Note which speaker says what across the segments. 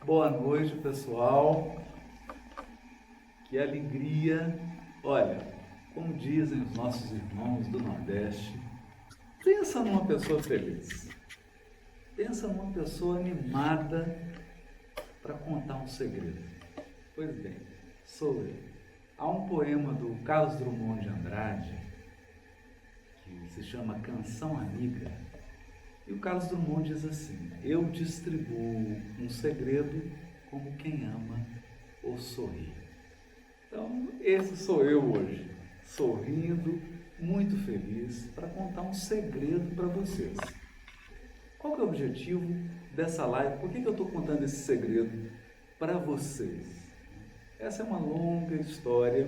Speaker 1: Boa noite, pessoal. Que alegria. Olha, como dizem os nossos irmãos do Nordeste, pensa numa pessoa feliz. Pensa numa pessoa animada para contar um segredo. Pois bem, sou eu. Há um poema do Carlos Drummond de Andrade que se chama Canção Amiga. E o Carlos Drummond diz assim: eu distribuo um segredo como quem ama ou sorri. Então, esse sou eu hoje, sorrindo, muito feliz, para contar um segredo para vocês. Qual que é o objetivo dessa live? Por que eu estou contando esse segredo para vocês? Essa é uma longa história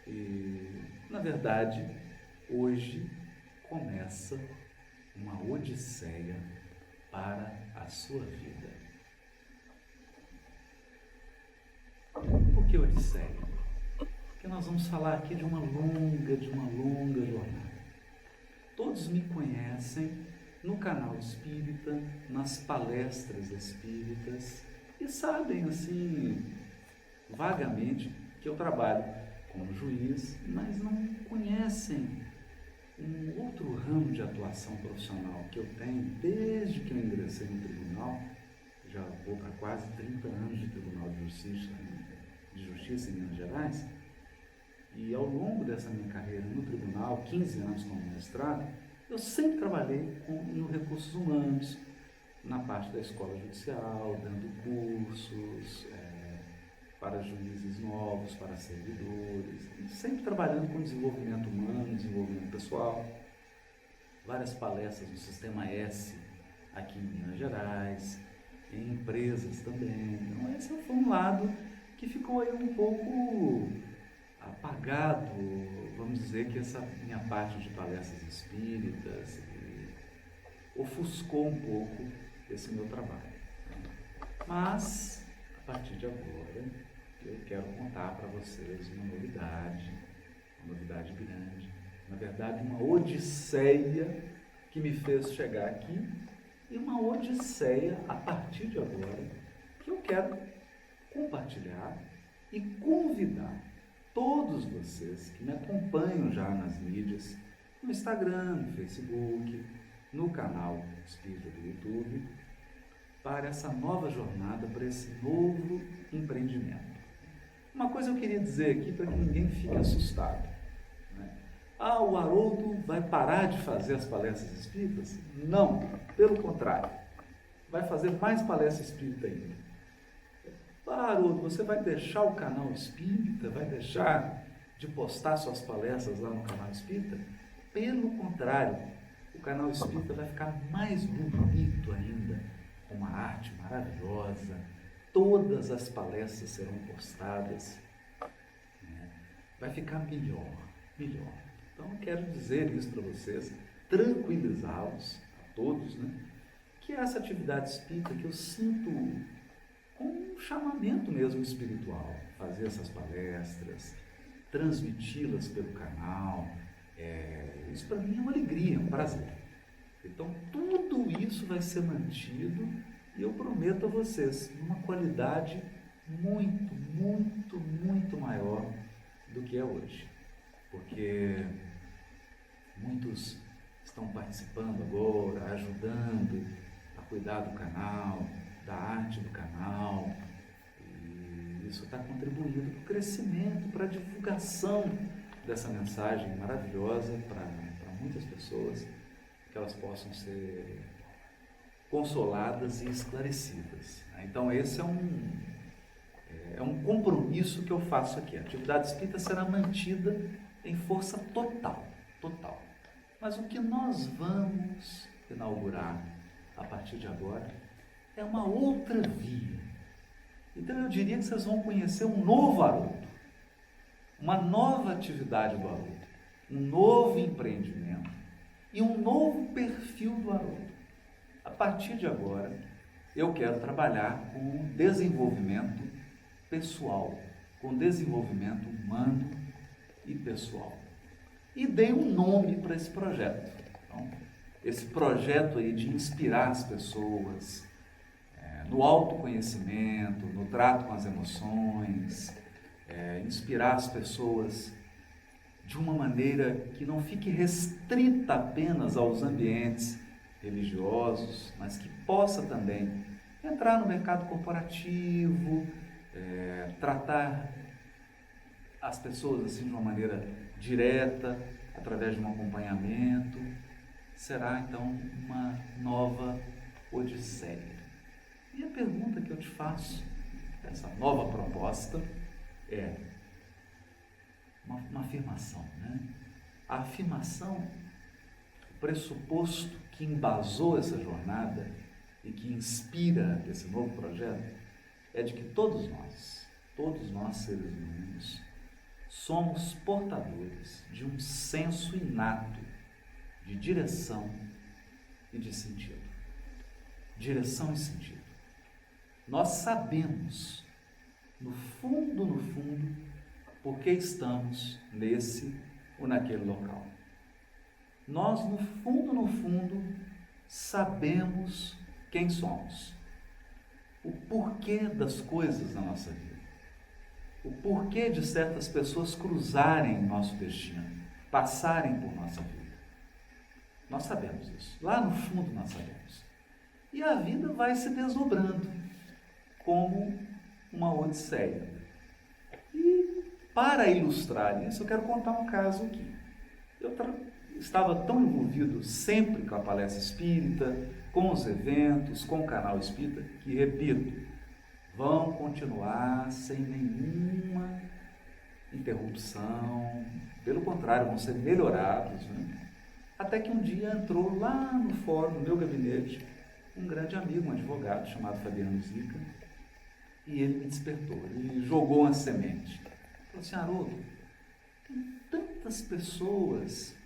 Speaker 1: e, na verdade, hoje começa uma odisseia para a sua vida. Por que odisseia? Porque nós vamos falar aqui de uma longa jornada. Todos me conhecem no canal espírita, nas palestras espíritas e sabem, assim, vagamente que eu trabalho como juiz, mas não conhecem um outro ramo de atuação profissional que eu tenho desde que eu ingressei no tribunal. Já vou para quase 30 anos de Tribunal de Justiça em Minas Gerais, e ao longo dessa minha carreira no tribunal, 15 anos como mestrado, eu sempre trabalhei em recursos humanos, na parte da escola judicial, dando cursos para juízes novos, para servidores, sempre trabalhando com desenvolvimento humano, desenvolvimento pessoal, várias palestras no Sistema S aqui em Minas Gerais, em empresas também. Então esse foi um lado que ficou aí um pouco apagado, vamos dizer que essa minha parte de palestras espíritas ofuscou um pouco esse meu trabalho. Mas, a partir de agora, eu quero contar para vocês uma novidade grande, na verdade uma odisseia que me fez chegar aqui, e uma odisseia a partir de agora que eu quero compartilhar e convidar todos vocês que me acompanham já nas mídias, no Instagram, no Facebook, no canal Espírita do YouTube, para essa nova jornada, para esse novo empreendimento. Uma coisa eu queria dizer aqui para que ninguém fique assustado, né? O Haroldo vai parar de fazer as palestras espíritas? Não, pelo contrário, vai fazer mais palestras espíritas ainda. Haroldo, você vai deixar o canal espírita? Vai deixar de postar suas palestras lá no canal espírita? Pelo contrário, o canal espírita vai ficar mais bonito ainda, com uma arte maravilhosa. Todas as palestras serão postadas, né? Vai ficar melhor. Então eu quero dizer isso para vocês, tranquilizá-los, a todos, né? Que essa atividade espírita que eu sinto com um chamamento mesmo espiritual, fazer essas palestras, transmiti-las pelo canal, isso para mim é uma alegria, um prazer. Então tudo isso vai ser mantido e eu prometo a vocês uma qualidade muito maior do que é hoje, porque muitos estão participando agora, ajudando a cuidar do canal, da arte do canal, e isso está contribuindo para o crescimento, para a divulgação dessa mensagem maravilhosa para muitas pessoas, que elas possam ser consoladas e esclarecidas. Então esse é um compromisso que eu faço aqui. A atividade espírita será mantida em força total. Mas o que nós vamos inaugurar a partir de agora é uma outra via. Então eu diria que vocês vão conhecer um novo Haroldo, uma nova atividade do Haroldo, um novo empreendimento e um novo perfil do Haroldo. A partir de agora, eu quero trabalhar com desenvolvimento pessoal, com desenvolvimento humano e pessoal. E dei um nome para esse projeto. Então, esse projeto aí de inspirar as pessoas, no autoconhecimento, no trato com as emoções, inspirar as pessoas de uma maneira que não fique restrita apenas aos ambientes religiosos, mas que possa também entrar no mercado corporativo, tratar as pessoas assim de uma maneira direta, através de um acompanhamento. Será então uma nova odisseia. E a pergunta que eu te faço, essa nova proposta, é uma afirmação, né? A afirmação, o pressuposto que embasou essa jornada e que inspira esse novo projeto, é de que todos nós seres humanos, somos portadores de um senso inato de direção e de sentido. Direção e sentido. Nós sabemos, no fundo, por que estamos nesse ou naquele local. Nós, no fundo, sabemos quem somos, o porquê das coisas na nossa vida, o porquê de certas pessoas cruzarem nosso destino, passarem por nossa vida. Nós sabemos isso, lá no fundo nós sabemos. E a vida vai se desdobrando como uma odisseia. E para ilustrar isso, eu quero contar um caso aqui. Eu estava tão envolvido sempre com a palestra espírita, com os eventos, com o canal espírita, que, repito, vão continuar sem nenhuma interrupção, pelo contrário, vão ser melhorados, né? Até que um dia entrou lá no fórum, no meu gabinete, um grande amigo, um advogado chamado Fabiano Zica, e ele me despertou, ele jogou uma semente. Falou assim: Haroldo, tem tantas pessoas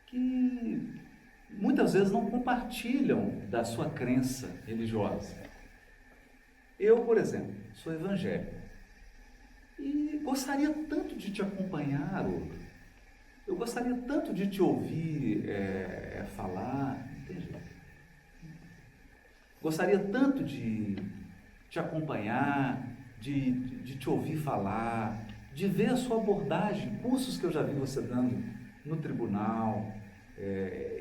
Speaker 1: que muitas vezes não compartilham da sua crença religiosa. Eu, por exemplo, sou evangélico e gostaria tanto de te acompanhar, Haroldo. Eu gostaria tanto de te ouvir falar, entende? Gostaria tanto de te acompanhar, de te ouvir falar, de ver a sua abordagem, cursos que eu já vi você dando no tribunal,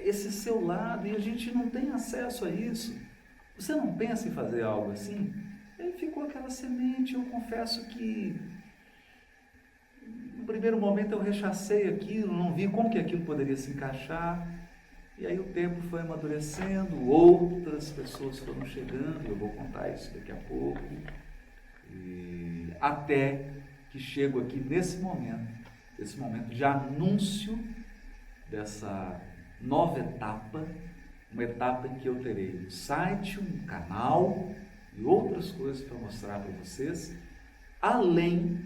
Speaker 1: esse seu lado, e a gente não tem acesso a isso. Você não pensa em fazer algo assim? Aí ficou aquela semente. Eu confesso que no primeiro momento eu rechacei aquilo, não vi como que aquilo poderia se encaixar, e aí o tempo foi amadurecendo, outras pessoas foram chegando, eu vou contar isso daqui a pouco, e até que chego aqui nesse momento de anúncio dessa nova etapa, uma etapa em que eu terei um site, um canal e outras coisas para mostrar para vocês, além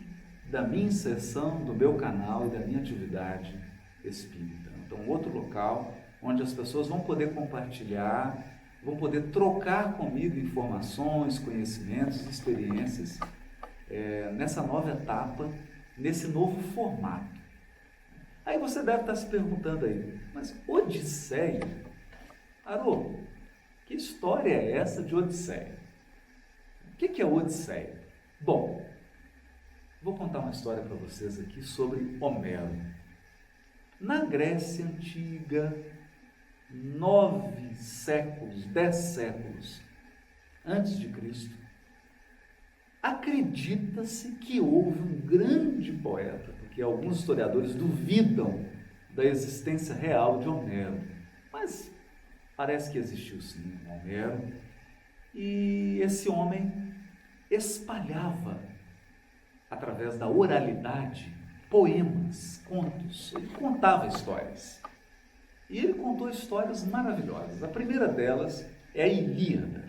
Speaker 1: da minha inserção, do meu canal e da minha atividade espírita. Então, outro local onde as pessoas vão poder compartilhar, vão poder trocar comigo informações, conhecimentos, experiências, nessa nova etapa, nesse novo formato. Aí você deve estar se perguntando aí, mas Odisseia? Haroldo, que história é essa de Odisseia? O que é Odisseia? Bom, vou contar uma história para vocês aqui sobre Homero. Na Grécia Antiga, 9 séculos, 10 séculos antes de Cristo, acredita-se que houve um grande poeta, porque alguns historiadores duvidam da existência real de Homero, mas parece que existiu sim Homero, e esse homem espalhava, através da oralidade, poemas, contos. Ele contava histórias. E ele contou histórias maravilhosas. A primeira delas é a Ilíada.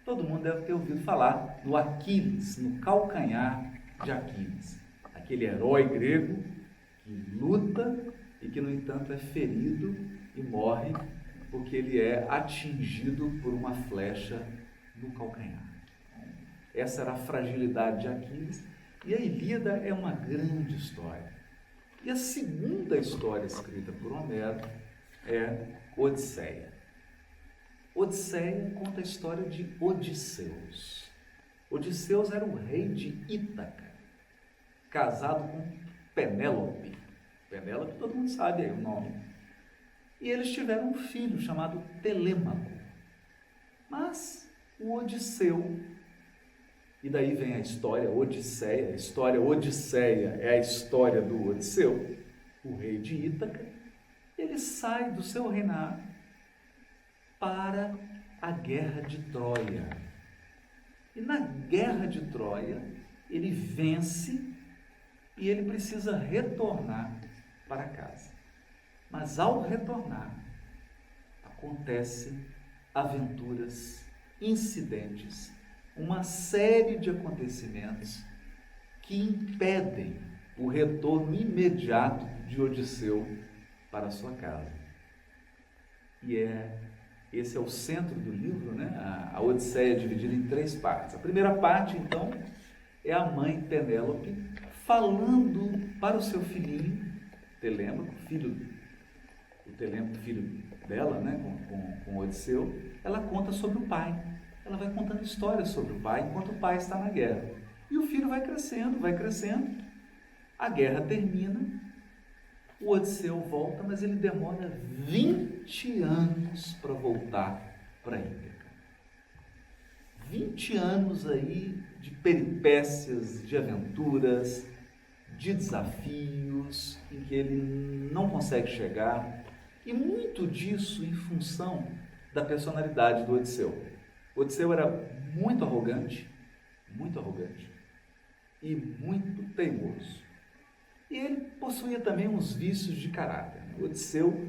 Speaker 1: Todo mundo deve ter ouvido falar no Aquiles, no calcanhar de Aquiles. Aquele herói grego que luta e que, no entanto, é ferido e morre porque ele é atingido por uma flecha no calcanhar. Essa era a fragilidade de Aquiles. E a Ilíada é uma grande história. E a segunda história escrita por Homero é Odisseia. Odisseia conta a história de Odisseus. Odisseus era o rei de Ítaca, casado com Penélope. Penélope, todo mundo sabe aí o nome. E eles tiveram um filho chamado Telêmaco. Mas o Odisseu, e daí vem a história Odisseia, a história Odisseia é a história do Odisseu, o rei de Ítaca, ele sai do seu reinado para a guerra de Troia. E na guerra de Troia, ele vence e ele precisa retornar para casa. Mas ao retornar, acontecem aventuras, incidentes, uma série de acontecimentos que impedem o retorno imediato de Odisseu para sua casa. E esse é o centro do livro, né? A Odisseia é dividida em 3 partes. A primeira parte, então, é a mãe Penélope falando para o seu filhinho, Telêmaco, filho dela, né? com Odisseu. Ela conta sobre o pai. Ela vai contando histórias sobre o pai enquanto o pai está na guerra. E o filho vai crescendo, vai crescendo. A guerra termina. O Odisseu volta, mas ele demora 20 anos para voltar para Ítaca. 20 anos aí de peripécias, de aventuras, de desafios, em que ele não consegue chegar. E muito disso em função da personalidade do Odisseu. O Odisseu era muito arrogante e muito teimoso. E ele possuía também uns vícios de caráter. O Odisseu,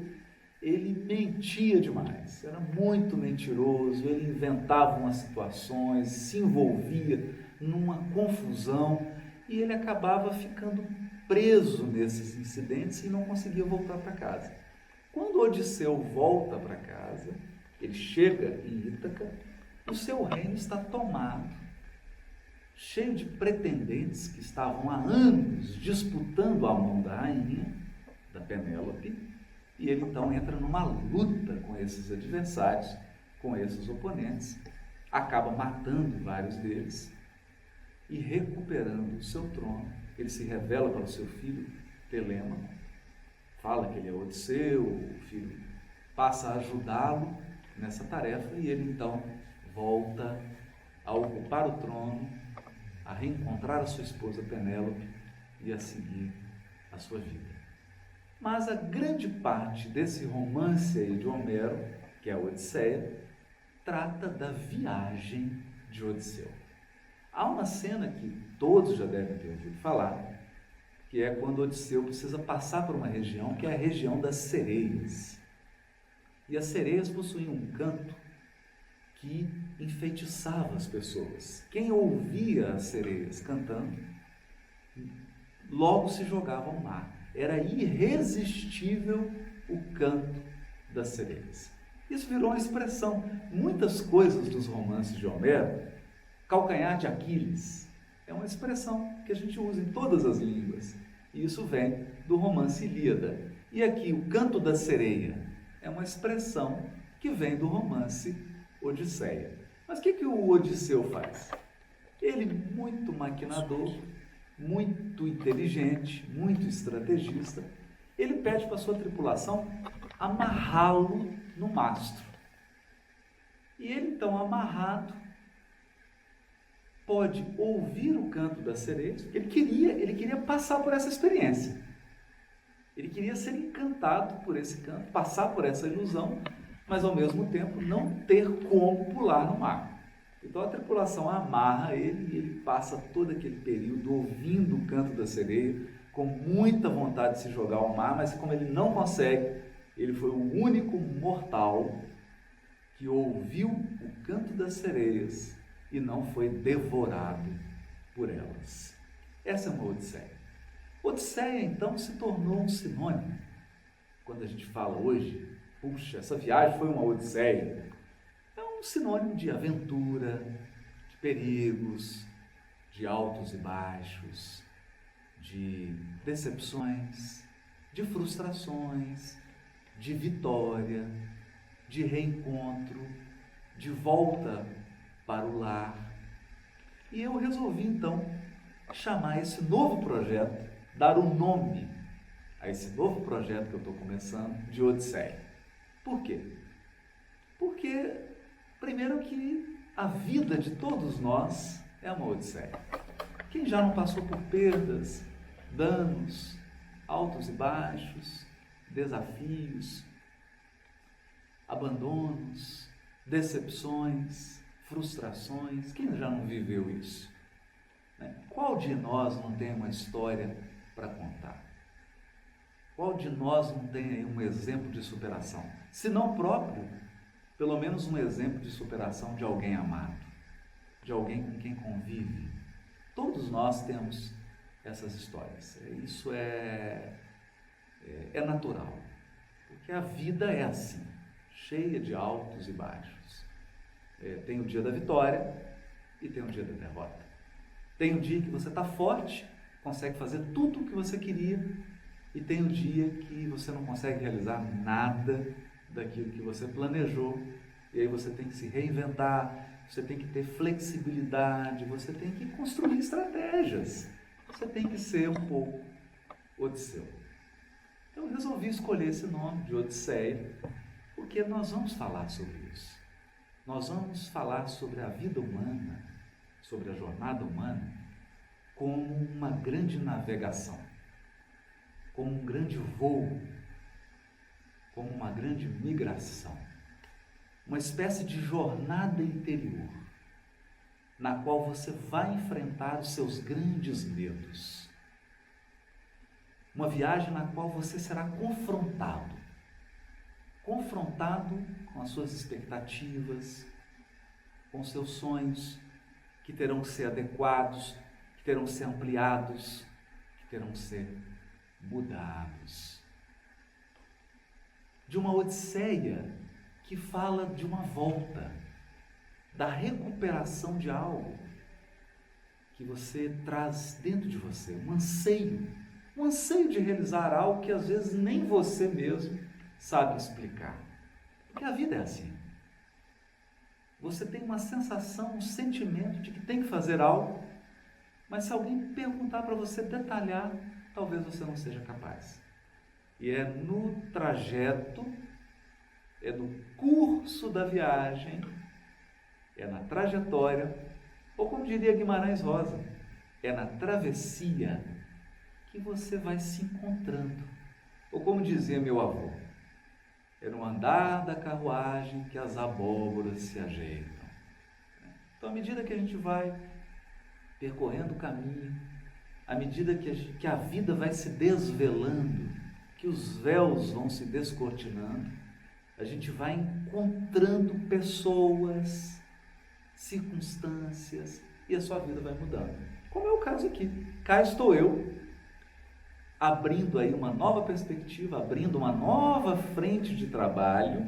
Speaker 1: ele mentia demais, era muito mentiroso, ele inventava umas situações, se envolvia numa confusão e ele acabava ficando preso nesses incidentes e não conseguia voltar para casa. Quando Odisseu volta para casa, ele chega em Ítaca, o seu reino está tomado, cheio de pretendentes que estavam há anos disputando a mão da rainha, da Penélope, e ele então entra numa luta com esses adversários, com esses oponentes, acaba matando vários deles e recuperando o seu trono. Ele se revela para o seu filho Telêmaco, fala que ele é Odisseu, o filho passa a ajudá-lo nessa tarefa e ele então volta a ocupar o trono, a reencontrar a sua esposa Penélope e a seguir a sua vida. Mas a grande parte desse romance aí de Homero, que é a Odisseia, trata da viagem de Odisseu. Há uma cena que todos já devem ter ouvido falar, que é quando Odisseu precisa passar por uma região, que é a região das sereias. E as sereias possuíam um canto que enfeitiçava as pessoas. Quem ouvia as sereias cantando, logo se jogava ao mar. Era irresistível o canto das sereias. Isso virou uma expressão. Muitas coisas dos romances de Homero, calcanhar de Aquiles, é uma expressão que a gente usa em todas as línguas. E isso vem do romance Ilíada. E aqui, o canto da sereia é uma expressão que vem do romance Odisseia. Mas o que o Odisseu faz? Ele, muito maquinador, muito inteligente, muito estrategista, ele pede para a sua tripulação amarrá-lo no mastro. E ele, então, amarrado, pode ouvir o canto das sereias. Ele queria passar por essa experiência. Ele queria ser encantado por esse canto, passar por essa ilusão, mas ao mesmo tempo não ter como pular no mar. Então a tripulação amarra ele e ele passa todo aquele período ouvindo o canto da sereia, com muita vontade de se jogar ao mar, mas como ele não consegue, ele foi o único mortal que ouviu o canto das sereias e não foi devorado por elas. Essa é uma Odisseia. Odisseia, então, se tornou um sinônimo. Quando a gente fala hoje, puxa, essa viagem foi uma Odisseia, é um sinônimo de aventura, de perigos, de altos e baixos, de decepções, de frustrações, de vitória, de reencontro, de volta para o lar. E eu resolvi então chamar esse novo projeto, dar um nome a esse novo projeto que eu estou começando, de Odisseia. Por quê? Porque, primeiro, que a vida de todos nós é uma odisseia. Quem já não passou por perdas, danos, altos e baixos, desafios, abandonos, decepções, frustrações, quem já não viveu isso? Qual de nós não tem uma história para contar? Qual de nós não tem aí um exemplo de superação? Se não próprio, pelo menos um exemplo de superação de alguém amado, de alguém com quem convive. Todos nós temos essas histórias. Isso é natural, porque a vida é assim, cheia de altos e baixos. Tem o dia da vitória e tem o dia da derrota. Tem o dia que você está forte, consegue fazer tudo o que você queria, e tem o dia que você não consegue realizar nada daquilo que você planejou, e aí você tem que se reinventar, você tem que ter flexibilidade, você tem que construir estratégias, você tem que ser um pouco Odisseu. Então eu resolvi escolher esse nome de Odisseia, porque nós vamos falar sobre isso. Nós vamos falar sobre a vida humana, sobre a jornada humana, como uma grande navegação, como um grande voo, como uma grande migração, uma espécie de jornada interior, na qual você vai enfrentar os seus grandes medos. Uma viagem na qual você será confrontado com as suas expectativas, com os seus sonhos, que terão que ser adequados, que terão que ser ampliados, que terão que ser mudados. De uma odisseia que fala de uma volta, da recuperação de algo que você traz dentro de você, um anseio de realizar algo que às vezes nem você mesmo sabe explicar. Porque a vida é assim. Você tem uma sensação, um sentimento de que tem que fazer algo, mas se alguém perguntar para você detalhar, talvez você não seja capaz. E é no trajeto, é no curso da viagem, é na trajetória, ou como diria Guimarães Rosa, é na travessia que você vai se encontrando. Ou como dizia meu avô, é no andar da carruagem que as abóboras se ajeitam. Então, à medida que a gente vai percorrendo o caminho, à medida que a vida vai se desvelando, que os véus vão se descortinando, a gente vai encontrando pessoas, circunstâncias, e a sua vida vai mudando. Como é o caso aqui. Cá estou eu, abrindo aí uma nova perspectiva, abrindo uma nova frente de trabalho.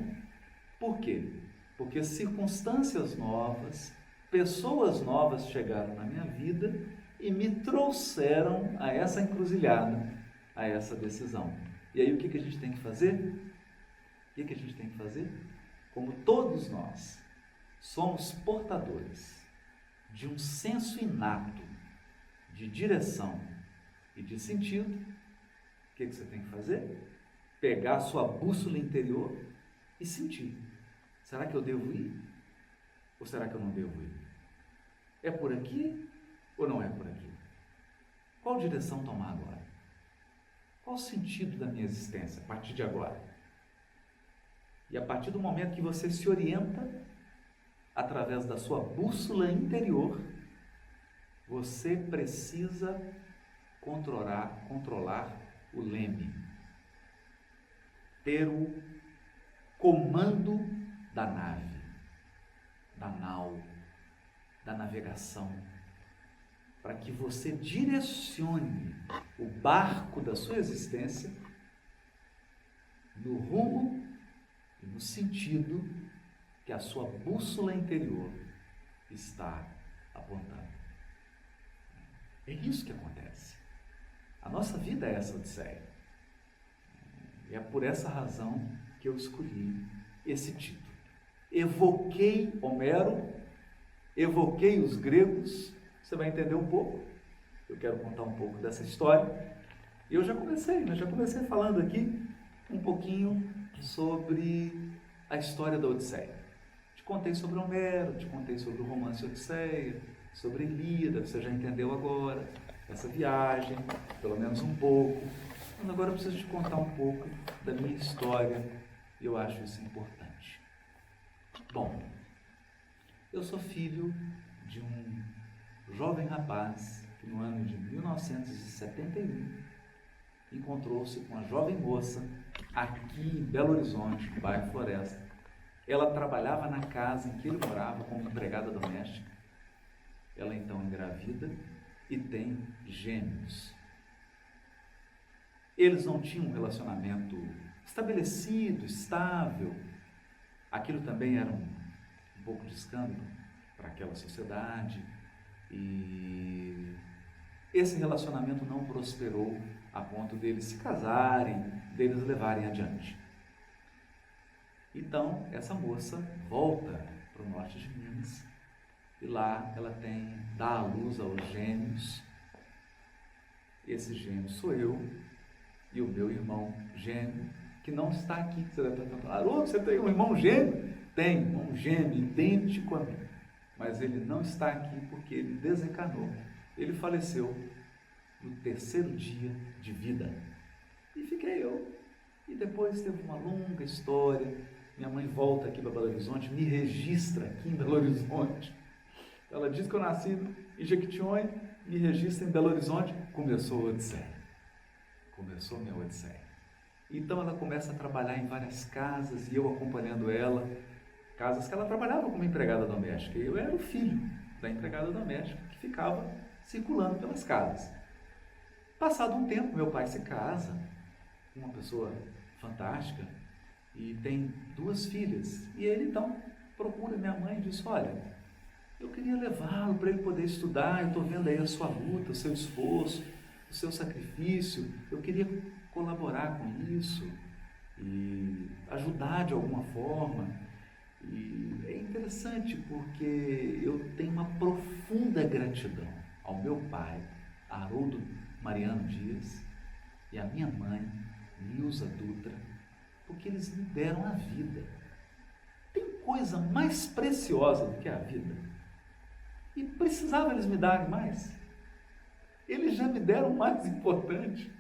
Speaker 1: Por quê? Porque circunstâncias novas, pessoas novas chegaram na minha vida e me trouxeram a essa encruzilhada, a essa decisão. E aí o que a gente tem que fazer? O que a gente tem que fazer? Como todos nós somos portadores de um senso inato de direção e de sentido, o que você tem que fazer? Pegar a sua bússola interior e sentir. Será que eu devo ir? Ou será que eu não devo ir? É por aqui ou não é por aqui? Qual direção tomar agora? Qual o sentido da minha existência a partir de agora? E a partir do momento que você se orienta através da sua bússola interior, você precisa controlar o leme, ter o comando da nave, da nau, da navegação, para que você direcione o barco da sua existência no rumo e no sentido que a sua bússola interior está apontando. É isso que acontece. A nossa vida é essa odisseia. E é por essa razão que eu escolhi esse título. evoquei Homero, evoquei os gregos. Você vai entender um pouco. Eu quero contar um pouco dessa história. E eu já comecei falando aqui um pouquinho sobre a história da Odisseia. Te contei sobre Homero, te contei sobre o romance Odisseia, sobre Ilíada, você já entendeu agora, essa viagem, pelo menos um pouco. Mas agora eu preciso te contar um pouco da minha história e eu acho isso importante. Bom, eu sou filho de um jovem rapaz que no ano de 1971 encontrou-se com uma jovem moça aqui em Belo Horizonte, no bairro Floresta. Ela trabalhava na casa em que ele morava como empregada doméstica. Ela então engravida e tem gêmeos. Eles não tinham um relacionamento estabelecido, estável. Aquilo também era um pouco de escândalo para aquela sociedade. E esse relacionamento não prosperou a ponto deles se casarem, deles levarem adiante. Então, essa moça volta para o norte de Minas e lá ela dá à luz aos gêmeos. Esse gêmeo sou eu e o meu irmão gêmeo, que não está aqui. Você deve estar perguntando, Haroldo, você tem um irmão gêmeo? Tem um gêmeo idêntico a mim, mas ele não está aqui porque ele desencarnou. Ele faleceu no 3º dia de vida. E fiquei eu. E depois teve uma longa história. Minha mãe volta aqui para Belo Horizonte, me registra aqui em Belo Horizonte. Ela diz que eu nasci em Jequitinhonha, me registra em Belo Horizonte. Começou a Odisseia. Começou a minha Odisseia. Então ela começa a trabalhar em várias casas e eu acompanhando ela. Casas que ela trabalhava como empregada doméstica. E eu era o filho da empregada doméstica que ficava circulando pelas casas. Passado um tempo, meu pai se casa, uma pessoa fantástica, e tem 2 filhas. E ele então procura minha mãe e diz, olha, eu queria levá-lo para ele poder estudar, eu estou vendo aí a sua luta, o seu esforço, o seu sacrifício, eu queria colaborar com isso e ajudar de alguma forma. E é interessante porque eu tenho uma profunda gratidão ao meu pai, Haroldo Mariano Dias, e a minha mãe, Nilza Dutra, porque eles me deram a vida. Tem coisa mais preciosa do que a vida? E precisava eles me darem mais? Eles já me deram o mais importante.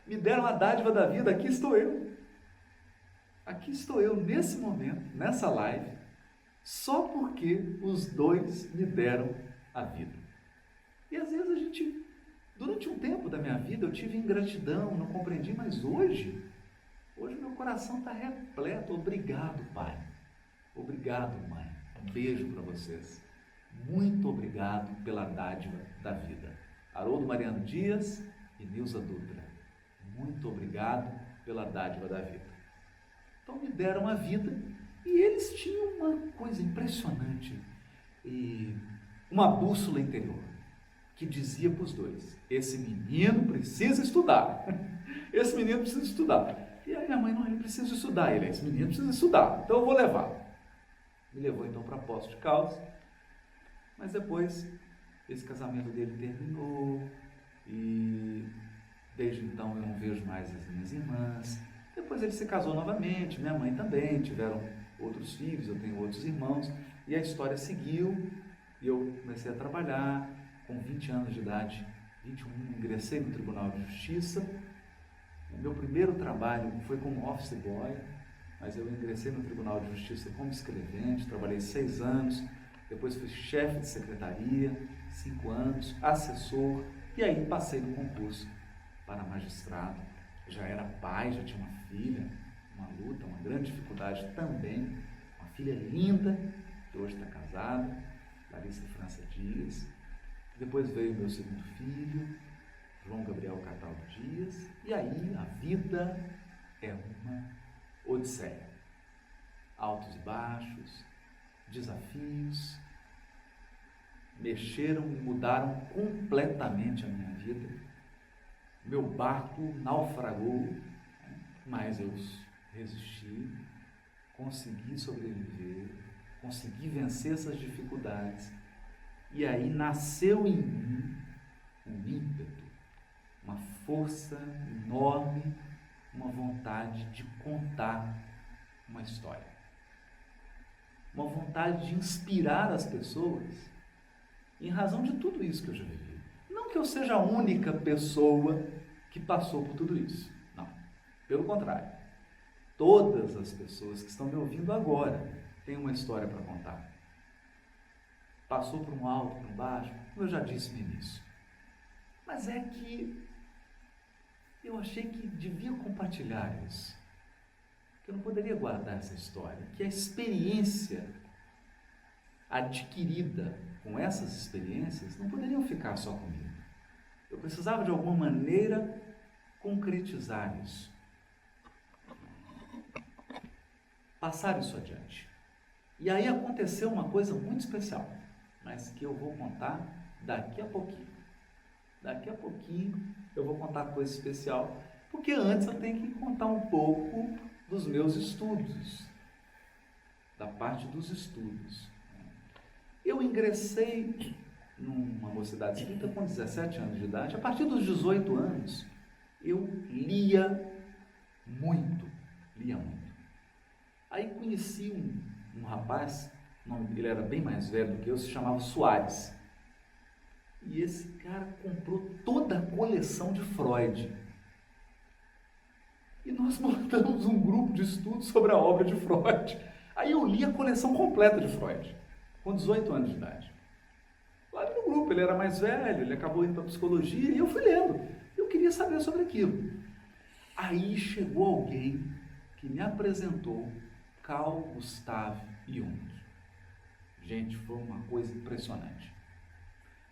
Speaker 1: Me deram a dádiva da vida. Aqui estou eu. Aqui estou eu nesse momento, nessa live, só porque os 2 me deram a vida. E às vezes durante um tempo da minha vida eu tive ingratidão, não compreendi, mas hoje meu coração está repleto. Obrigado, pai. Obrigado, mãe. Um beijo para vocês. Muito obrigado pela dádiva da vida. Haroldo Mariano Dias e Nilza Dutra. Muito obrigado pela dádiva da vida. Então me deram a vida e eles tinham uma coisa impressionante, uma bússola interior que dizia para os 2, esse menino precisa estudar, esse menino precisa estudar. E aí a mãe, não, ele precisa estudar, esse menino precisa estudar, então eu vou levar. Me levou então para Poços de Caldas, mas depois esse casamento dele terminou e desde então eu não vejo mais as minhas irmãs. Depois ele se casou novamente, minha mãe também, tiveram outros filhos, eu tenho outros irmãos, e a história seguiu, e eu comecei a trabalhar, com 20 anos de idade, 21, ingressei no Tribunal de Justiça. O meu primeiro trabalho foi como office boy, mas eu ingressei no Tribunal de Justiça como escrevente, trabalhei 6 anos, depois fui chefe de secretaria, 5 anos, assessor, e aí passei no concurso para magistrado. Já era pai, já tinha uma filha, uma luta, uma grande dificuldade também, uma filha linda, que hoje está casada, Larissa França Dias. Depois veio meu segundo filho, João Gabriel Cataldo Dias, e aí a vida é uma odisseia. Altos e baixos, desafios, mexeram e mudaram completamente a minha vida. Meu barco naufragou, mas eu resisti. consegui sobreviver, consegui vencer essas dificuldades. E aí nasceu em mim um ímpeto, uma força enorme, uma vontade de contar uma história. Uma vontade de inspirar as pessoas em razão de tudo isso que eu já vivi. Não que eu seja a única pessoa que passou por tudo isso. Não. Pelo contrário. Todas as pessoas que estão me ouvindo agora têm uma história para contar. Passou por um alto, por um baixo, como eu já disse no início. Mas é que eu achei que devia compartilhar isso. Que eu não poderia guardar essa história. Que a experiência adquirida com essas experiências não poderiam ficar só comigo. Eu precisava de alguma maneira concretizar isso. Passar isso adiante. E aí aconteceu uma coisa muito especial, mas que eu vou contar daqui a pouquinho. Daqui a pouquinho eu vou contar coisa especial, porque antes eu tenho que contar um pouco dos meus estudos, da parte dos estudos. Eu ingressei numa mocidade espírita com 17 anos de idade. A partir dos 18 anos, eu lia muito. Aí conheci um rapaz, ele era bem mais velho do que eu, se chamava Soares. E esse cara comprou toda a coleção de Freud. E nós montamos um grupo de estudos sobre a obra de Freud. Aí eu li a coleção completa de Freud, com 18 anos de idade. Lá no grupo, ele era mais velho, ele acabou indo para psicologia e eu fui lendo. Eu queria saber sobre aquilo. Aí chegou alguém que me apresentou Carl Gustav Jung. Gente, foi uma coisa impressionante.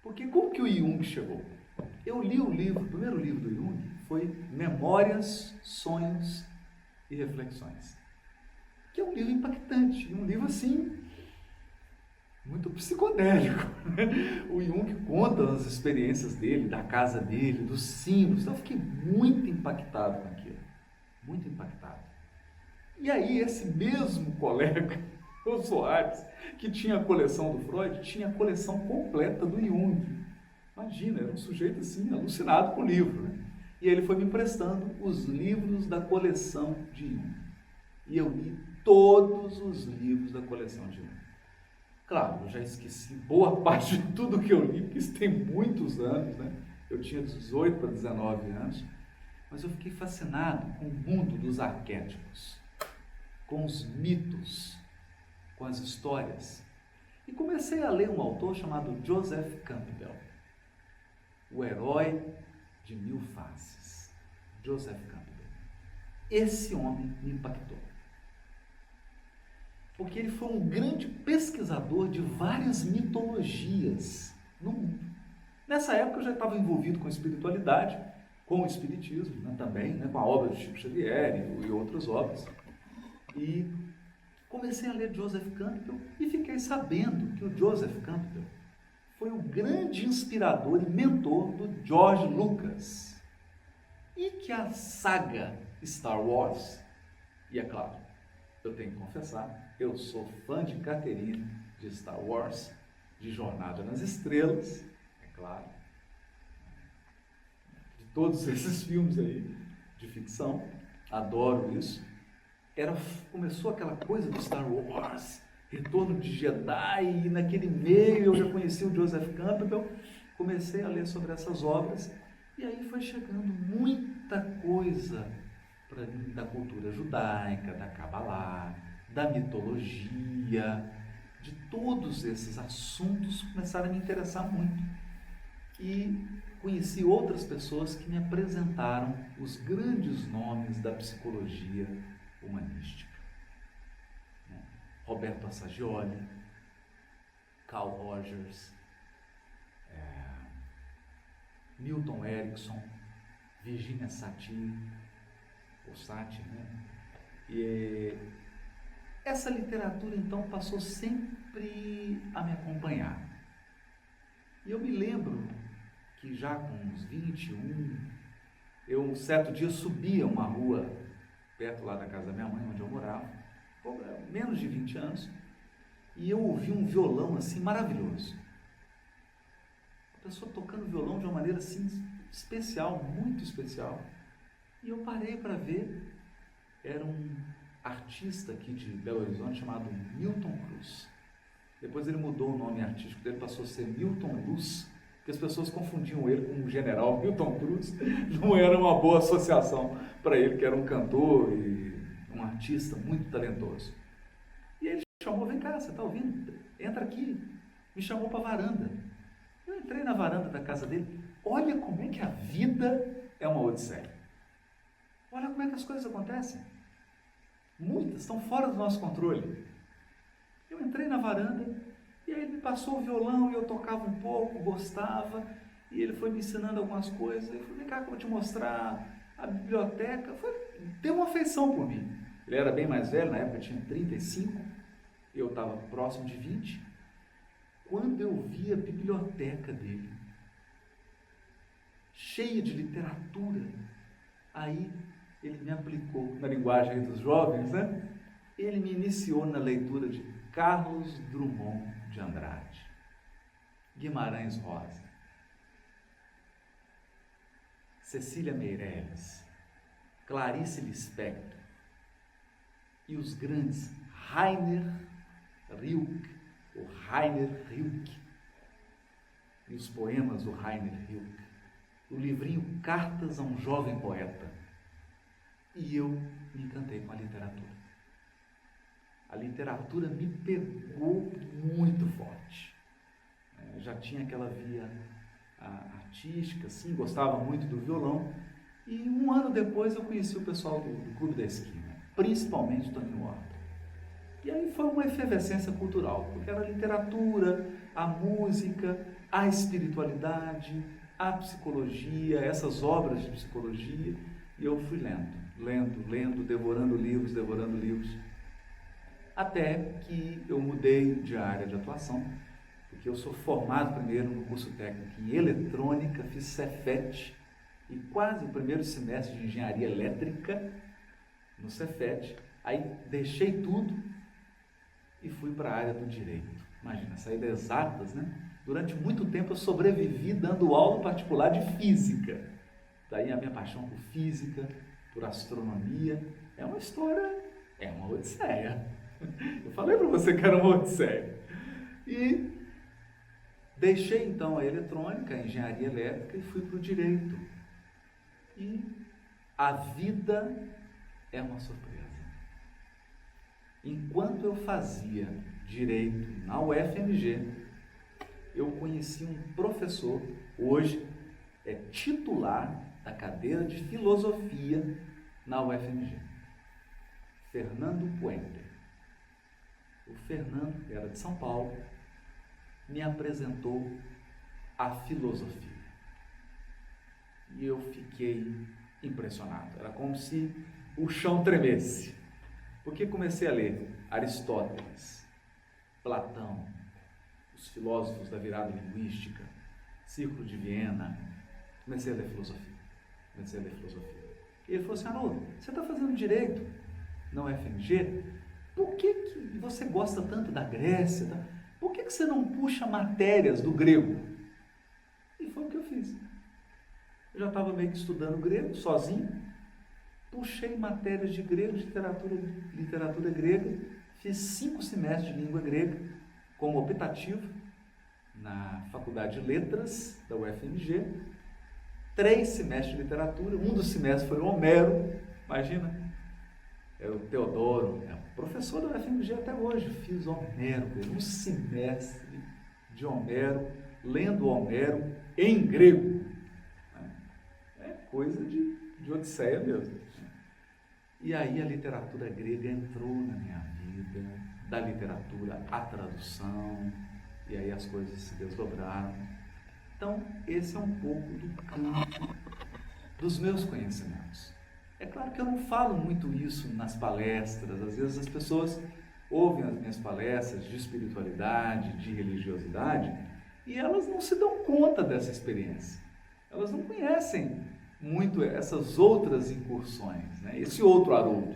Speaker 1: Porque como que o Jung chegou? Eu li o primeiro livro do Jung foi Memórias, Sonhos e Reflexões. Que é um livro impactante, um livro assim, muito psicodélico. O Jung conta as experiências dele, da casa dele, dos símbolos. Então eu fiquei muito impactado com aquilo. Muito impactado. E aí esse mesmo colega, o Soares, que tinha a coleção do Freud, tinha a coleção completa do Jung. Imagina, era um sujeito assim, alucinado com o livro. Né? E ele foi me emprestando os livros da coleção de Jung. E eu li todos os livros da coleção de Jung. Claro, eu já esqueci boa parte de tudo que eu li, porque isso tem muitos anos, né? Eu tinha 18 para 19 anos, mas eu fiquei fascinado com o mundo dos arquétipos, com os mitos, com as histórias. E comecei a ler um autor chamado Joseph Campbell, O Herói de Mil Faces. Joseph Campbell. Esse homem me impactou. Porque ele foi um grande pesquisador de várias mitologias no mundo. Nessa época eu já estava envolvido com espiritualidade, com o espiritismo, né, também, né, com a obra de Chico Xavier e outras obras. E comecei a ler Joseph Campbell e fiquei sabendo que o Joseph Campbell foi o grande inspirador e mentor do George Lucas. E que a saga Star Wars, e é claro, eu tenho que confessar, eu sou fã de carteirinha de Star Wars, de Jornada nas Estrelas, é claro, de todos esses filmes aí de ficção, adoro isso. Começou aquela coisa do Star Wars, Retorno de Jedi, e naquele meio eu já conheci o Joseph Campbell, comecei a ler sobre essas obras, e aí foi chegando muita coisa para mim da cultura judaica, da Kabbalah, da mitologia, de todos esses assuntos começaram a me interessar muito. E conheci outras pessoas que me apresentaram os grandes nomes da psicologia humanística. Roberto Assagioli, Carl Rogers, Milton Erickson, Virginia Satir, ou Satir, né? E essa literatura então passou sempre a me acompanhar. E eu me lembro que já com uns 21, eu um certo dia subia uma rua perto lá da casa da minha mãe, onde eu morava, menos de 20 anos, e eu ouvi um violão assim maravilhoso. A pessoa tocando violão de uma maneira assim especial, muito especial. E eu parei para ver, era um artista aqui de Belo Horizonte chamado Milton Cruz. Depois ele mudou o nome artístico dele, passou a ser Milton Luz, porque as pessoas confundiam ele com o general Milton Cruz. Não era uma boa associação para ele, que era um cantor e um artista muito talentoso. E ele chamou, vem cá, você está ouvindo? Entra aqui. Me chamou para a varanda. Eu entrei na varanda da casa dele. Olha como é que a vida é uma odisseia. Olha como é que as coisas acontecem. Muitas estão fora do nosso controle. Eu entrei na varanda e aí ele me passou o violão e eu tocava um pouco, gostava, e ele foi me ensinando algumas coisas. Eu falei, vem cá que eu vou te mostrar a biblioteca. Deu uma afeição por mim. Ele era bem mais velho, na época tinha 35, eu estava próximo de 20. Quando eu vi a biblioteca dele, cheia de literatura, aí ele me aplicou, na linguagem dos jovens, né? Ele me iniciou na leitura de Carlos Drummond de Andrade, Guimarães Rosa, Cecília Meirelles, Clarice Lispector e os grandes Rainer Rilke, o Rainer Rilke, e os poemas do Rainer Rilke, o livrinho Cartas a um Jovem Poeta. E eu me encantei com a literatura. A literatura me pegou muito forte. Eu já tinha aquela via artística, assim, gostava muito do violão. E um ano depois eu conheci o pessoal do Clube da Esquina, principalmente Toninho Horta. E aí foi uma efervescência cultural, porque era a literatura, a música, a espiritualidade, a psicologia, essas obras de psicologia. E eu fui lendo, devorando livros. Até que eu mudei de área de atuação, porque eu sou formado primeiro no curso técnico em eletrônica, fiz Cefet, e quase o primeiro semestre de engenharia elétrica no Cefet. Aí deixei tudo e fui para a área do direito. Imagina, saí das exatas, né? Durante muito tempo eu sobrevivi dando aula particular de física. Daí a minha paixão por física, por astronomia. É uma história, é uma odisseia. Eu falei para você que era uma odisseia. E deixei então a eletrônica, a engenharia elétrica e fui para o direito. E a vida é uma surpresa. Enquanto eu fazia direito na UFMG, eu conheci um professor, hoje é titular da cadeira de filosofia na UFMG, Fernando Puente. O Fernando, que era de São Paulo, me apresentou a filosofia. E eu fiquei impressionado. Era como se o chão tremesse. Porque comecei a ler Aristóteles, Platão, os filósofos da virada linguística, Círculo de Viena. Comecei a ler filosofia. E ele falou assim, Haroldo, você está fazendo direito na UFMG? Por que você gosta tanto da Grécia? Por que você não puxa matérias do grego? E foi o que eu fiz. Eu já estava meio que estudando grego, sozinho. Puxei matérias de grego, de literatura grega. Fiz 5 semestres de língua grega como optativo na Faculdade de Letras da UFMG. 3 semestres de literatura. Um dos semestres foi Homero. Imagina. É o Teodoro, é professor da UFMG até hoje. Fiz Homero, um semestre de Homero, lendo Homero em grego. É coisa de odisseia mesmo. E aí a literatura grega entrou na minha vida, da literatura à tradução, e aí as coisas se desdobraram. Então, esse é um pouco do campo dos meus conhecimentos. É claro que eu não falo muito isso nas palestras, às vezes as pessoas ouvem as minhas palestras de espiritualidade, de religiosidade, e elas não se dão conta dessa experiência. Elas não conhecem muito essas outras incursões, né? Esse outro Haroldo.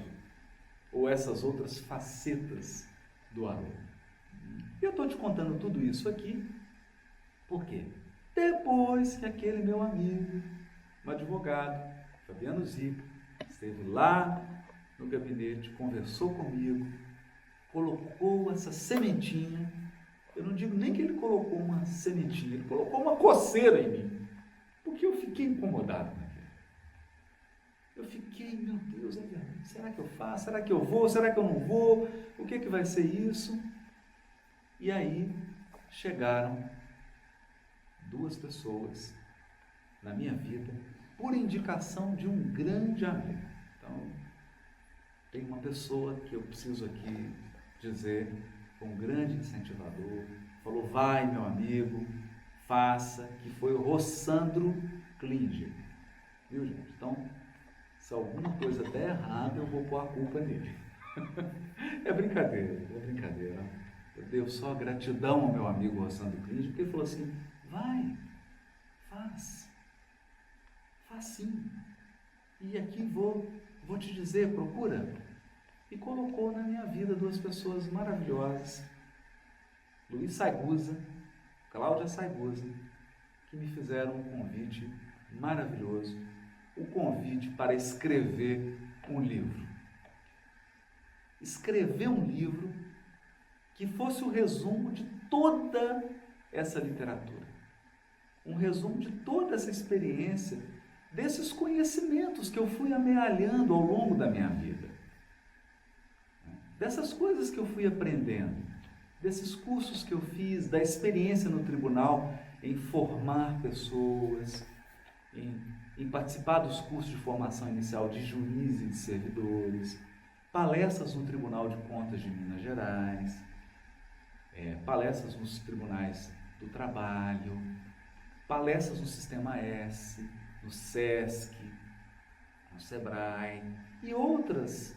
Speaker 1: ou essas outras facetas do Haroldo. Eu estou te contando tudo isso aqui, por quê? Depois que aquele meu amigo, um advogado, Fabiano Zica, esteve lá no gabinete, conversou comigo, colocou essa sementinha, eu não digo nem que ele colocou uma sementinha, ele colocou uma coceira em mim, porque eu fiquei incomodado com aquilo. Eu fiquei, meu Deus, será que eu faço? Será que eu vou? Será que eu não vou? O que vai ser isso? E aí chegaram 2 pessoas na minha vida por indicação de um grande amigo. Então, tem uma pessoa que eu preciso aqui dizer, um grande incentivador, falou, vai meu amigo, faça, que foi o Rossandro Klinger. Viu, gente? Então, se alguma coisa der errado, eu vou pôr a culpa nele. É brincadeira. Eu devo só gratidão ao meu amigo Rossandro Klinger, porque ele falou assim, vai, faz sim. E aqui vou te dizer, procura. E colocou na minha vida 2 pessoas maravilhosas, Luiz Saigusa, Cláudia Saigusa, que me fizeram um convite maravilhoso, o convite para escrever um livro. Escrever um livro que fosse o resumo de toda essa literatura, um resumo de toda essa experiência, desses conhecimentos que eu fui amealhando ao longo da minha vida, dessas coisas que eu fui aprendendo, desses cursos que eu fiz, da experiência no tribunal em formar pessoas, em participar dos cursos de formação inicial de juízes e de servidores, palestras no Tribunal de Contas de Minas Gerais, palestras nos tribunais do trabalho, palestras no Sistema S, no SESC, no SEBRAE e outras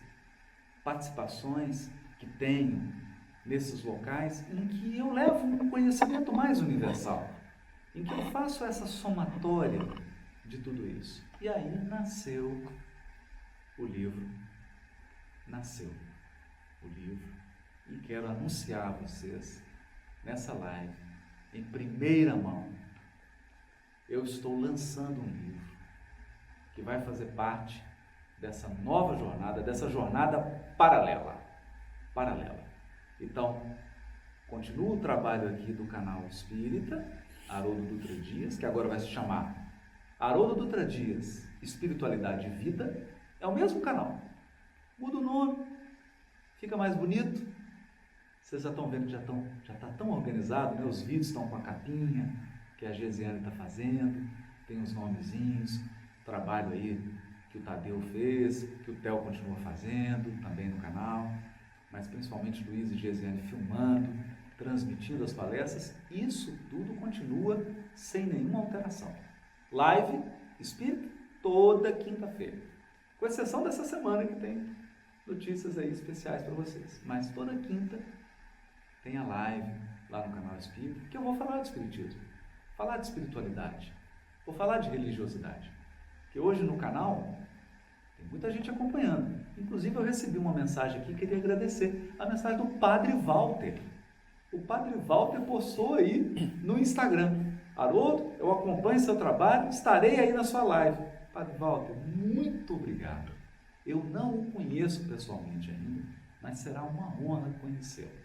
Speaker 1: participações que tenho nesses locais em que eu levo um conhecimento mais universal, em que eu faço essa somatória de tudo isso. E aí nasceu o livro, e quero anunciar a vocês nessa live, em primeira mão, eu estou lançando um livro que vai fazer parte dessa nova jornada, dessa jornada paralela. Então, continua o trabalho aqui do canal Espírita, Haroldo Dutra Dias, que agora vai se chamar Haroldo Dutra Dias, Espiritualidade e Vida. É o mesmo canal, muda o nome, fica mais bonito. Vocês já estão vendo que já está tão organizado, né? Os vídeos estão com a capinha que a Gesiane está fazendo, tem os nomezinhos, trabalho aí que o Tadeu fez, que o Theo continua fazendo também no canal, mas principalmente Luiz e Gesiane filmando, transmitindo as palestras. Isso tudo continua sem nenhuma alteração. Live Espírita toda quinta-feira, com exceção dessa semana que tem notícias aí especiais para vocês, mas toda quinta tem a live lá no canal Espírita, que eu vou falar de espiritismo, falar de espiritualidade, vou falar de religiosidade, que hoje no canal tem muita gente acompanhando. Inclusive eu recebi uma mensagem aqui, queria agradecer a mensagem do Padre Walter. O Padre Walter postou aí no Instagram: Haroldo, eu acompanho seu trabalho, estarei aí na sua live. Padre Walter, muito obrigado. Eu não o conheço pessoalmente ainda, mas será uma honra conhecê-lo.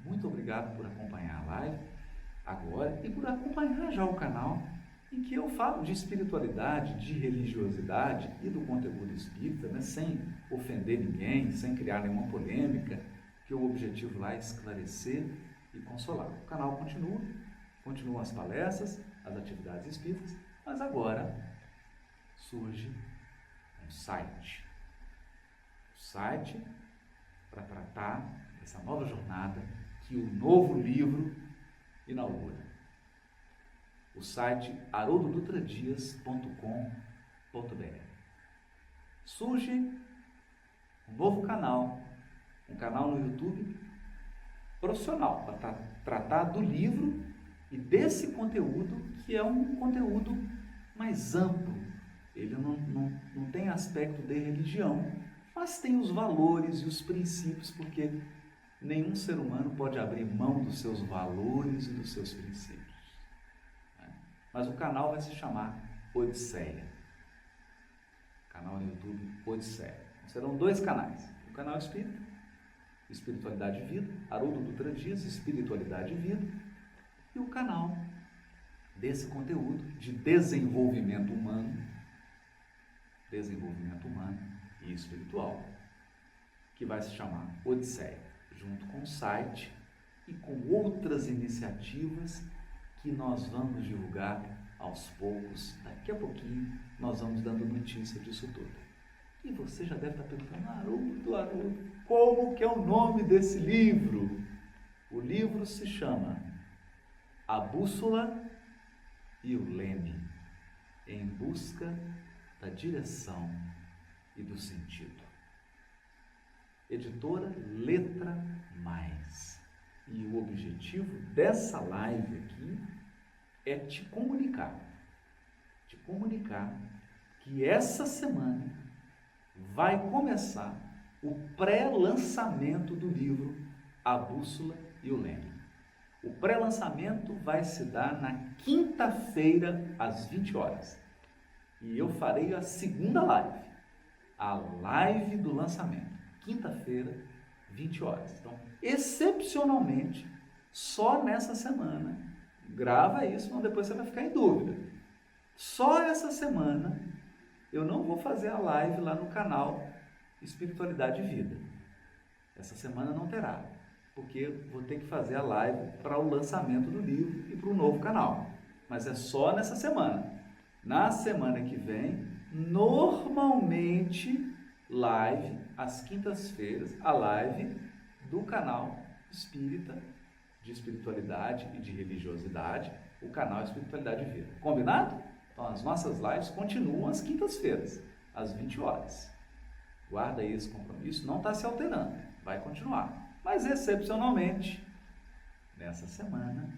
Speaker 1: Muito obrigado por acompanhar a live agora e por acompanhar já o canal, em que eu falo de espiritualidade, de religiosidade e do conteúdo espírita, né, sem ofender ninguém, sem criar nenhuma polêmica, que o objetivo lá é esclarecer e consolar. O canal continuam as palestras, as atividades espíritas, mas agora surge um site. O site para tratar dessa nova jornada que o novo livro inaugura. O site haroldodutradias.com.br. Surge um novo canal, um canal no YouTube profissional para tratar do livro e desse conteúdo, que é um conteúdo mais amplo. Ele não tem aspecto de religião, mas tem os valores e os princípios, porque nenhum ser humano pode abrir mão dos seus valores e dos seus princípios. Mas o canal vai se chamar Odisseia. Canal no YouTube Odisseia. Serão 2 canais. O canal Espírita, Espiritualidade e Vida, Haroldo Dutra Dias, Espiritualidade e Vida, e o canal desse conteúdo de desenvolvimento humano e espiritual, que vai se chamar Odisseia, junto com o site e com outras iniciativas que nós vamos divulgar aos poucos. Daqui a pouquinho nós vamos dando notícia disso tudo. E você já deve estar perguntando, Haroldo, como que é o nome desse livro? O livro se chama A Bússola e o Leme, em busca da direção e do sentido. Editora Letra Mais. E o objetivo dessa live aqui é te comunicar que essa semana vai começar o pré-lançamento do livro A Bússola e o Leme. O pré-lançamento vai se dar na quinta-feira, às 20 horas. E eu farei a segunda live, a live do lançamento. Quinta-feira, 20 horas. Então, excepcionalmente, só nessa semana, grava isso, senão depois você vai ficar em dúvida. Só essa semana, eu não vou fazer a live lá no canal Espiritualidade e Vida. Essa semana não terá, porque vou ter que fazer a live para o lançamento do livro e para o novo canal. Mas é só nessa semana. Na semana que vem, normalmente, live, às quintas-feiras, a live do canal Espírita, de Espiritualidade e de Religiosidade, o canal Espiritualidade e Vida. Combinado? Então, as nossas lives continuam às quintas-feiras, às 20 horas. Guarda aí esse compromisso, não está se alterando, vai continuar. Mas, excepcionalmente, nessa semana,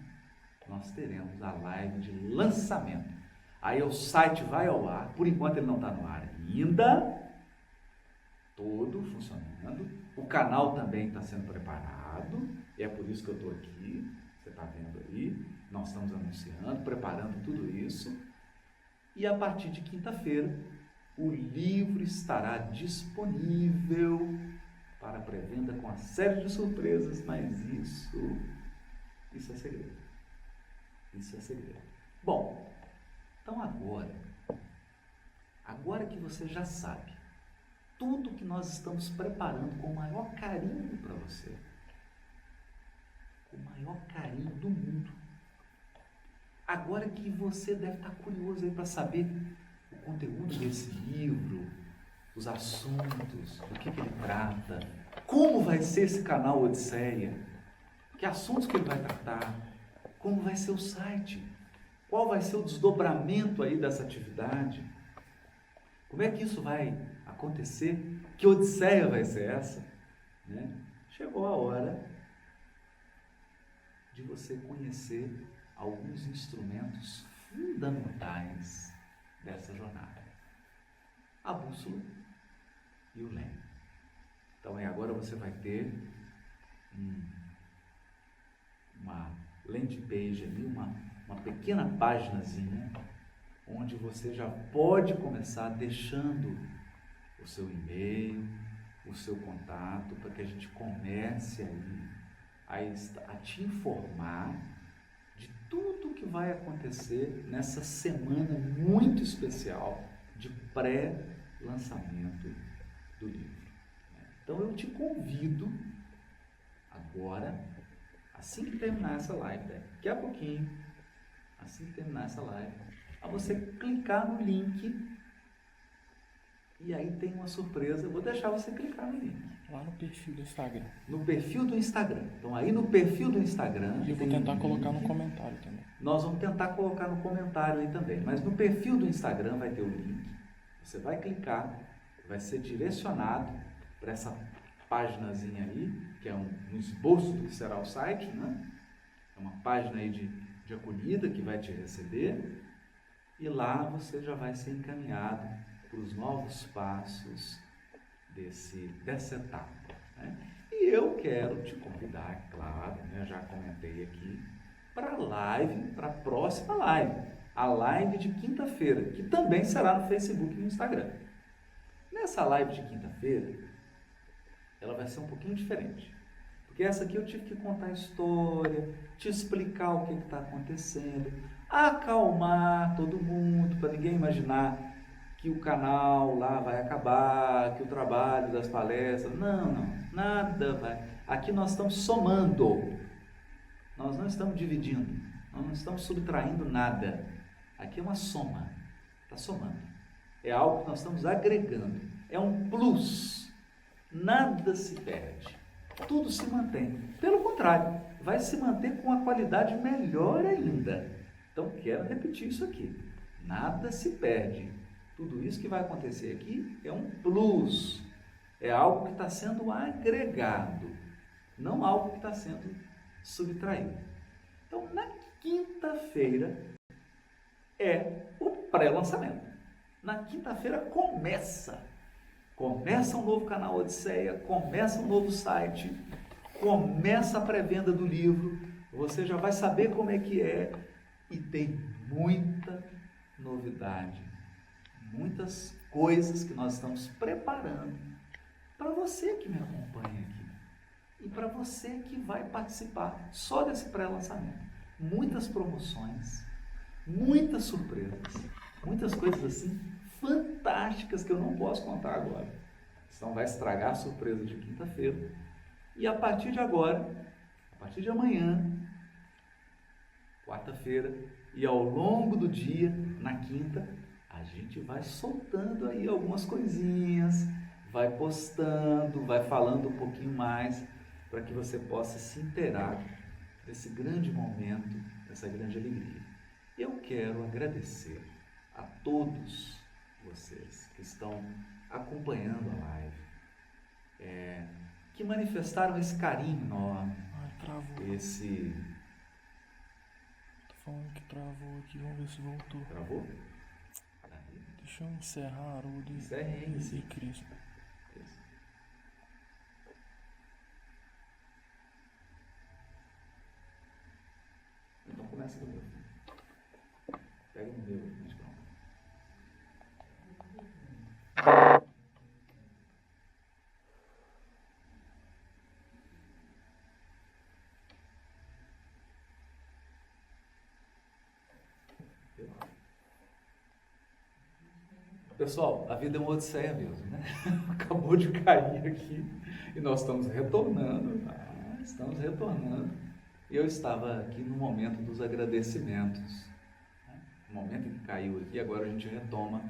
Speaker 1: nós teremos a live de lançamento. Aí o site vai ao ar, por enquanto ele não está no ar ainda, todo funcionando. O canal também está sendo preparado, e é por isso que eu estou aqui, você está vendo aí, nós estamos anunciando, preparando tudo isso. E a partir de quinta-feira, o livro estará disponível para pré-venda com uma série de surpresas, mas isso é segredo. Isso é segredo. Bom, então agora que você já sabe tudo que nós estamos preparando com o maior carinho para você, com o maior carinho do mundo, agora que você deve estar curioso aí para saber o conteúdo desse livro, os assuntos, do que ele trata, como vai ser esse canal Odisseia, que assuntos que ele vai tratar, como vai ser o site, qual vai ser o desdobramento aí dessa atividade, como é que isso vai acontecer, que Odisseia vai ser essa, né? Chegou a hora de você conhecer alguns instrumentos fundamentais dessa jornada. A bússola e o leme. Então, agora você vai ter uma landing page ali, uma pequena páginazinha, onde você já pode começar deixando o seu e-mail, o seu contato, para que a gente comece aí a te informar de tudo que vai acontecer nessa semana muito especial de pré-lançamento do livro. Então eu te convido agora, assim que terminar essa live, daqui a pouquinho, assim que terminar essa live, a você clicar no link e aí tem uma surpresa. Eu vou deixar você clicar no link.
Speaker 2: Lá no perfil do Instagram.
Speaker 1: No perfil do Instagram. Então aí no perfil do Instagram...
Speaker 2: E eu vou tentar colocar no comentário também.
Speaker 1: Nós vamos tentar colocar no comentário aí também. Mas no perfil do Instagram vai ter o link. Você vai clicar, vai ser direcionado para essa paginazinha aí, que é um esboço do que será o site, né? É uma página aí de acolhida que vai te receber. E lá você já vai ser encaminhado para os novos passos dessa etapa, né? E eu quero te convidar, claro, né, já comentei aqui, para a live, para a próxima live, a live de quinta-feira, que também será no Facebook e no Instagram. Nessa live de quinta-feira, ela vai ser um pouquinho diferente, porque essa aqui eu tive que contar a história, te explicar o que está acontecendo, acalmar todo mundo, para ninguém imaginar que o canal lá vai acabar, que o trabalho das palestras, não, nada vai. Aqui nós estamos somando, nós não estamos dividindo, nós não estamos subtraindo nada. Aqui é uma soma, está somando. É algo que nós estamos agregando, é um plus, nada se perde, tudo se mantém. Pelo contrário, vai se manter com uma qualidade melhor ainda. Então, quero repetir isso aqui, nada se perde. Tudo isso que vai acontecer aqui é um plus, é algo que está sendo agregado, não algo que está sendo subtraído. Então, na quinta-feira é o pré-lançamento. Na quinta-feira começa um novo canal Odisseia, começa um novo site, começa a pré-venda do livro, você já vai saber como é que é e tem muita novidade. Muitas coisas que nós estamos preparando para você que me acompanha aqui e para você que vai participar só desse pré-lançamento. Muitas promoções, muitas surpresas, muitas coisas assim fantásticas que eu não posso contar agora. Senão vai estragar a surpresa de quinta-feira. E a partir de agora, a partir de amanhã, quarta-feira, e ao longo do dia, na quinta, a gente vai soltando aí algumas coisinhas, vai postando, vai falando um pouquinho mais, para que você possa se inteirar desse grande momento, dessa grande alegria. Eu quero agradecer a todos vocês que estão acompanhando a live, que manifestaram esse carinho enorme,
Speaker 2: Travou.
Speaker 1: esse...
Speaker 2: Tô falando que travou aqui, vamos ver se voltou.
Speaker 1: Travou?
Speaker 2: Deixa eu encerrar o de
Speaker 1: Encerre esse.
Speaker 2: Cristo.
Speaker 1: Isso. Então começa do meu. Pega o meu, mas pronto. Pessoal, a vida é uma odisseia mesmo, né? Acabou de cair aqui e nós estamos retornando. E eu estava aqui no momento dos agradecimentos. No momento em que caiu aqui, agora a gente retoma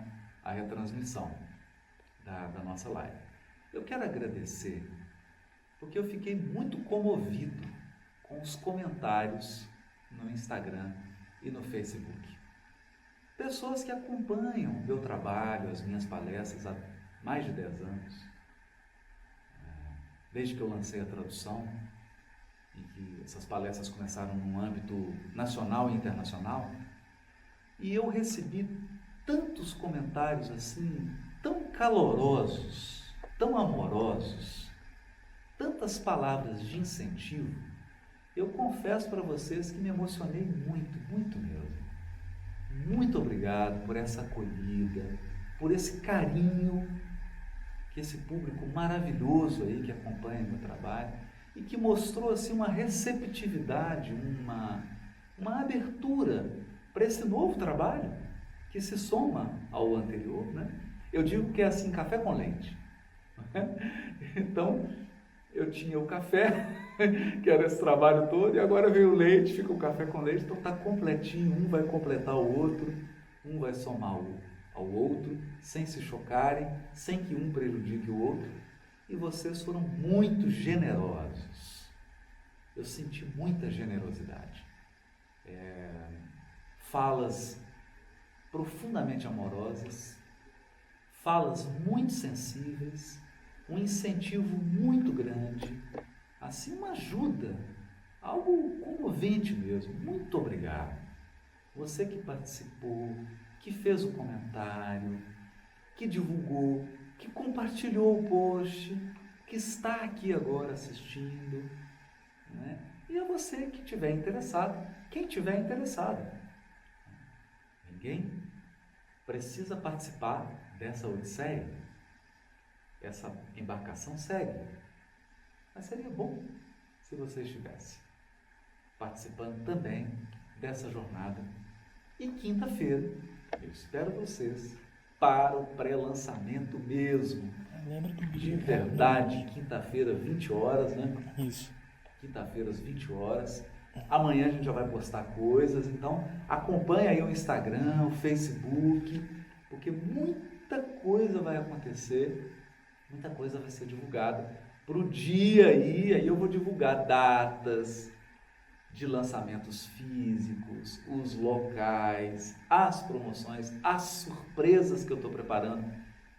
Speaker 1: a retransmissão da nossa live. Eu quero agradecer porque eu fiquei muito comovido com os comentários no Instagram e no Facebook. Pessoas que acompanham o meu trabalho, as minhas palestras há mais de 10 anos, desde que eu lancei a tradução, e que essas palestras começaram num âmbito nacional e internacional, e eu recebi tantos comentários assim, tão calorosos, tão amorosos, tantas palavras de incentivo. Eu confesso para vocês que me emocionei muito, muito mesmo. Muito obrigado por essa acolhida, por esse carinho que esse público maravilhoso aí que acompanha o meu trabalho e que mostrou assim uma receptividade, uma abertura para esse novo trabalho que se soma ao anterior, né? Eu digo que é assim, café com leite. Então, eu tinha o café, que era esse trabalho todo, e agora veio o leite, fica o café com leite, então está completinho, um vai completar o outro, um vai somar ao outro, sem se chocarem, sem que um prejudique o outro, e vocês foram muito generosos. Eu senti muita generosidade. Falas profundamente amorosas, falas muito sensíveis, um incentivo muito grande, assim uma ajuda, algo comovente mesmo. Muito obrigado. Você que participou, que fez o comentário, que divulgou, que compartilhou o post, que está aqui agora assistindo, né? E a você que estiver interessado, quem estiver interessado. Ninguém precisa participar dessa odisseia. Essa embarcação segue. Mas seria bom se você estivesse participando também dessa jornada. E quinta-feira, eu espero vocês para o pré-lançamento mesmo.
Speaker 2: Lembra do
Speaker 1: De
Speaker 2: dia,
Speaker 1: verdade, quinta-feira, 20 horas, né?
Speaker 2: Isso.
Speaker 1: Quinta-feira, às 20 horas. Amanhã a gente já vai postar coisas, então acompanha aí o Instagram, o Facebook, porque muita coisa vai acontecer, muita coisa vai ser divulgada para o dia aí eu vou divulgar datas de lançamentos físicos, os locais, as promoções, as surpresas que eu estou preparando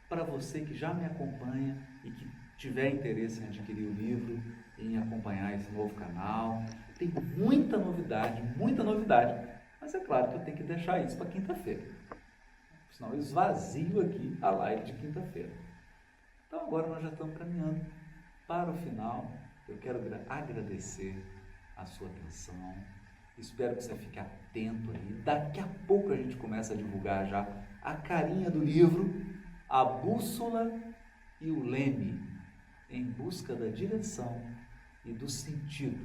Speaker 1: para você que já me acompanha e que tiver interesse em adquirir o livro, em acompanhar esse novo canal. Tem muita novidade, mas é claro que eu tenho que deixar isso para quinta-feira, senão eu esvazio aqui a live de quinta-feira. Então agora nós já estamos caminhando para o final. Eu quero agradecer a sua atenção, espero que você fique atento aí. Daqui a pouco a gente começa a divulgar já a carinha do livro, a bússola e o leme, em busca da direção e do sentido